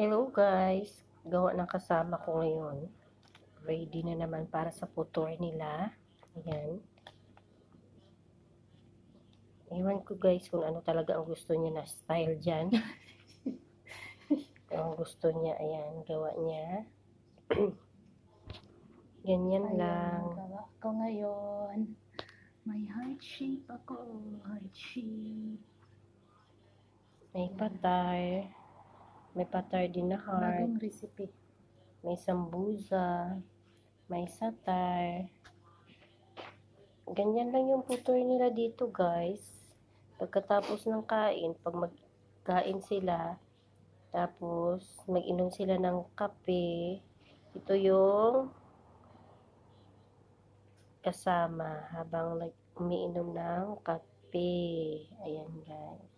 Hello guys, gawa ng kasama ko ngayon. Ready na naman para sa putour nila. Ayan. Ewan ko guys kung ano talaga ang gusto niya na style dyan. Ang gusto niya, ayan, gawa niya. Ganyan Ayan, lang. gawa ko ngayon. May heart shape ako. Heart shape. May patar. May patar din na heart. Bagong recipe. May sambuza. May satar. Ganyan lang yung putour nila dito guys. Pagkatapos ng kain, pag magkain sila, tapos mag-inom sila ng kape, ito yung kasama habang umiinom ng kape. Ayan guys.